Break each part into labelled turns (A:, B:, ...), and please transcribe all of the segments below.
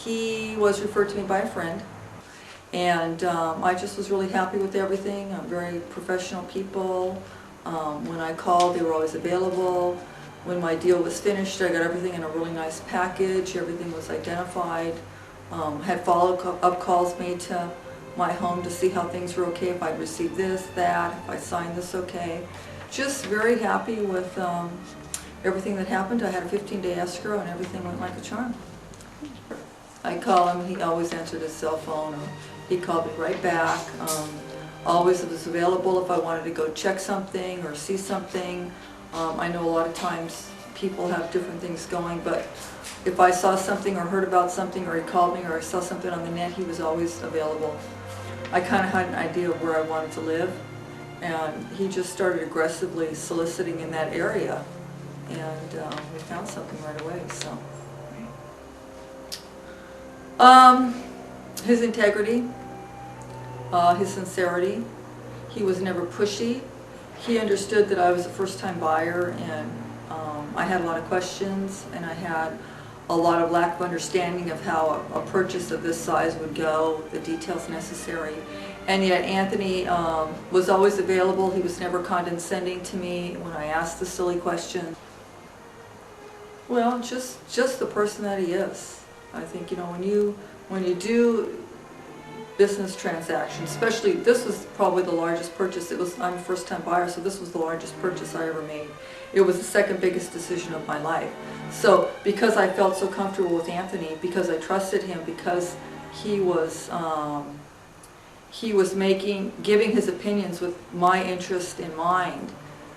A: He was referred to me by a friend, and I just was really happy with everything. Very professional people. When I called, they were always available. When my deal was finished, I got everything in a really nice package. Everything was identified. Had follow-up calls made to my home to see how things were okay, if I'd received this, that, if I signed this okay. Just very happy with everything that happened. I had a 15-day escrow and everything went like a charm. I call him, he always answered his cell phone, or he called me right back. Always was available if I wanted to go check something or see something. I know a lot of times people have different things going, but if I saw something or heard about something, or he called me, or I saw something on the net, he was always available. I kind of had an idea of where I wanted to live, and he just started aggressively soliciting in that area, and we found something right away. So his integrity, his sincerity, he was never pushy. He understood that I was a first-time buyer, and I had a lot of questions, and I had a lot of lack of understanding of how a purchase of this size would go, the details necessary. And yet Anthony was always available. He was never condescending to me when I asked the silly question. Well, just the person that he is. I think, you know, when you do business transactions, especially, this was probably the largest purchase. I'm a first-time buyer, so this was the largest purchase I ever made. It was the second biggest decision of my life. So because I felt so comfortable with Anthony, because I trusted him, because he was giving his opinions with my interest in mind,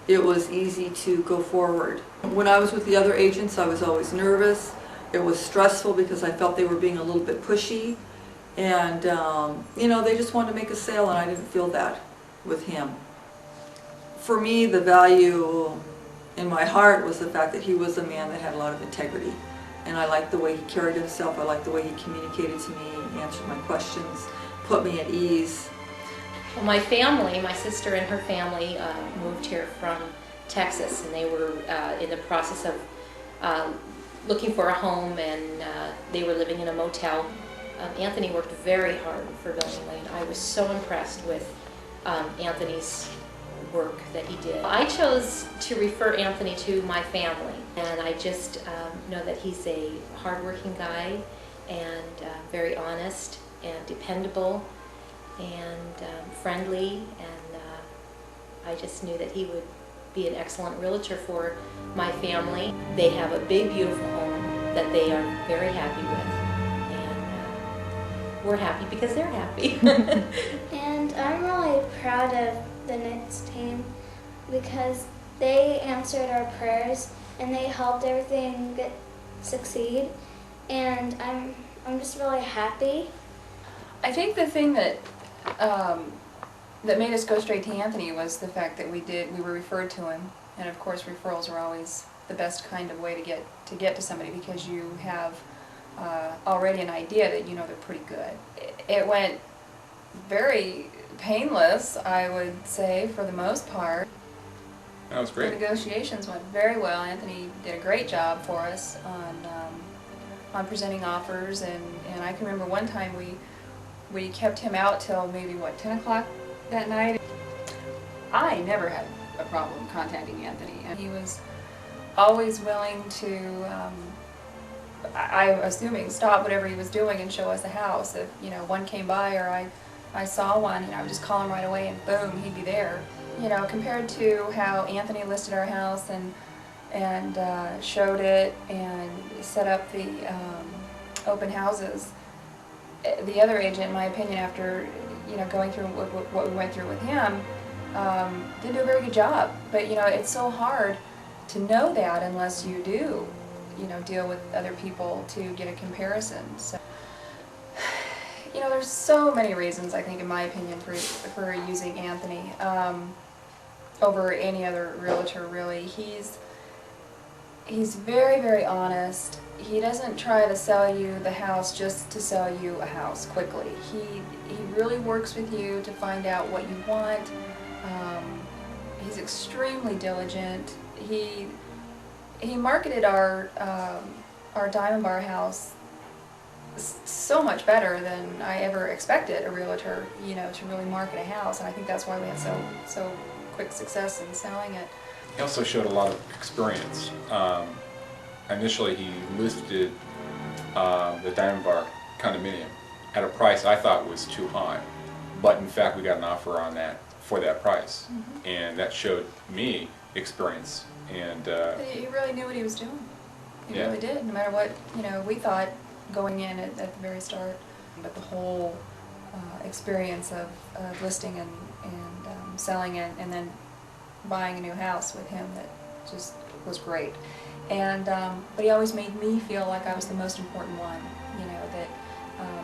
A: it was easy to go forward. When I was with the other agents, I was always nervous. It was stressful because I felt they were being a little bit pushy. And, you know, they just wanted to make a sale, and I didn't feel that with him. For me, the value in my heart was the fact that he was a man that had a lot of integrity. And I liked the way he carried himself. I liked the way he communicated to me, answered my questions, put me at ease.
B: Well, my family, my sister and her family moved here from Texas, and they were in the process of looking for a home, and they were living in a motel. Anthony worked very hard for Bill & Lane. I was so impressed with Anthony's work that he did. I chose to refer Anthony to my family, and I just know that he's a hardworking guy, and very honest and dependable and friendly, and I just knew that he would be an excellent realtor for my family. They have a big, beautiful home that they are very happy with. We're happy because they're happy.
C: And I'm really proud of the Nitz team because they answered our prayers and they helped everything succeed. And I'm just really happy.
D: I think the thing that that made us go straight to Anthony was the fact that we were referred to him, and of course referrals are always the best kind of way to get to somebody, because you have already an idea that you know they're pretty good. It went very painless, I would say, for the most part.
E: That was great.
D: The negotiations went very well. Anthony did a great job for us on presenting offers, and I can remember one time we kept him out till maybe, what, 10 o'clock that night. I never had a problem contacting Anthony, and he was always willing to I'm assuming stop whatever he was doing and show us a house. If, you know, one came by or I saw one, I would just call him right away and boom, he'd be there. You know, compared to how Anthony listed our house and showed it and set up the open houses, the other agent, in my opinion, after, you know, going through what we went through with him, didn't do a very good job. But, you know, it's so hard to know that unless you do, you know, deal with other people to get a comparison. So, you know, there's so many reasons, I think, in my opinion, for using Anthony over any other realtor, really. He's very, very honest. He doesn't try to sell you the house just to sell you a house quickly. He really works with you to find out what you want. He's extremely diligent. He marketed our Diamond Bar house so much better than I ever expected a realtor, you know, to really market a house, and I think that's why we had so quick success in selling it.
E: He also showed a lot of experience. Initially, he listed the Diamond Bar condominium at a price I thought was too high, but in fact we got an offer on that for that price, and that showed me experience. And
D: He really knew what he was doing. He
E: Yeah.
D: really did, no matter what, you know, we thought going in at the very start. But the whole experience of listing and selling it and then buying a new house with him, that just was great. And but he always made me feel like I was the most important one, you know, that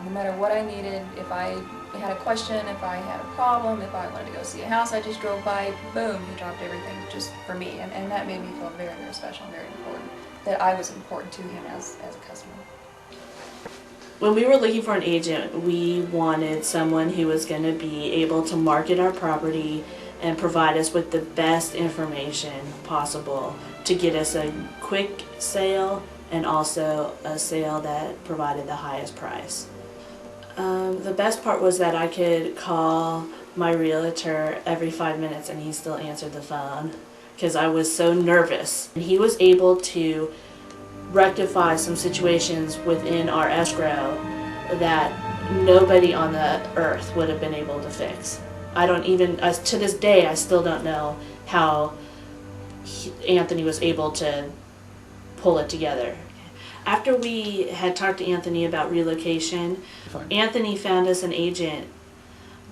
D: no matter what I needed, if I had a question, if I had a problem, if I wanted to go see a house, I just drove by, boom, he dropped everything just for me. And that made me feel very, very special and very important, that I was important to him as a customer.
F: When we were looking for an agent, we wanted someone who was going to be able to market our property and provide us with the best information possible to get us a quick sale and also a sale that provided the highest price. The best part was that I could call my realtor every 5 minutes and he still answered the phone because I was so nervous. And he was able to rectify some situations within our escrow that nobody on the earth would have been able to fix. I don't even, to this day, I still don't know how Anthony was able to pull it together. After we had talked to Anthony about relocation, Anthony found us an agent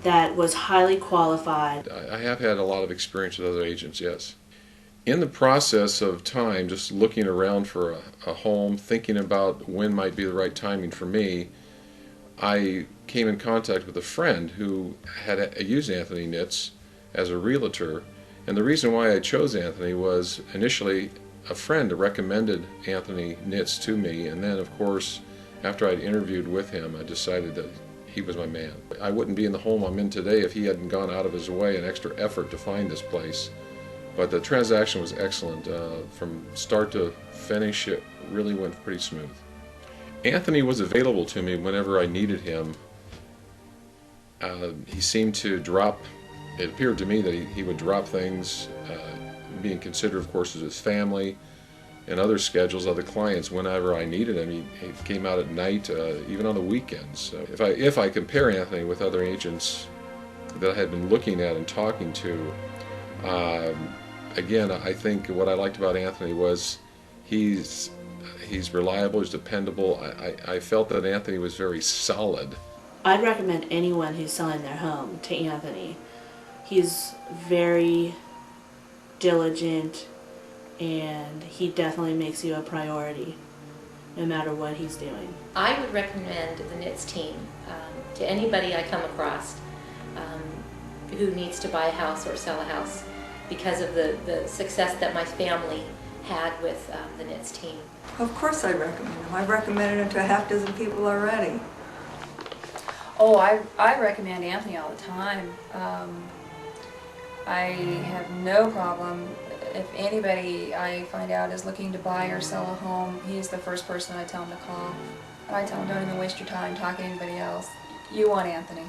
F: that was highly qualified.
G: I have had a lot of experience with other agents, yes. In the process of time, just looking around for a home, thinking about when might be the right timing for me, I came in contact with a friend who had used Anthony Nitz as a realtor. And the reason why I chose Anthony was initially a friend recommended Anthony Nitz to me, and then of course after I'd interviewed with him I decided that he was my man. I wouldn't be in the home I'm in today if he hadn't gone out of his way, an extra effort to find this place. But the transaction was excellent. From start to finish, it really went pretty smooth. Anthony was available to me whenever I needed him. He seemed to drop, it appeared to me that he would drop things, being considered, of course, as his family and other schedules, other clients, whenever I needed him. He came out at night, even on the weekends. So if I compare Anthony with other agents that I had been looking at and talking to, again, I think what I liked about Anthony was he's reliable, he's dependable. I felt that Anthony was very solid.
F: I'd recommend anyone who's selling their home to Anthony. He's very diligent and he definitely makes you a priority no matter what he's doing.
B: I would recommend the Nitz team to anybody I come across who needs to buy a house or sell a house because of the success that my family had with the Nitz team.
A: Of course I recommend him. I've recommended him to a half dozen people already.
D: Oh, I recommend Anthony all the time. I have no problem. If anybody I find out is looking to buy or sell a home, he's the first person I tell him to call. And I tell him, don't even waste your time talking to anybody else. You want Anthony.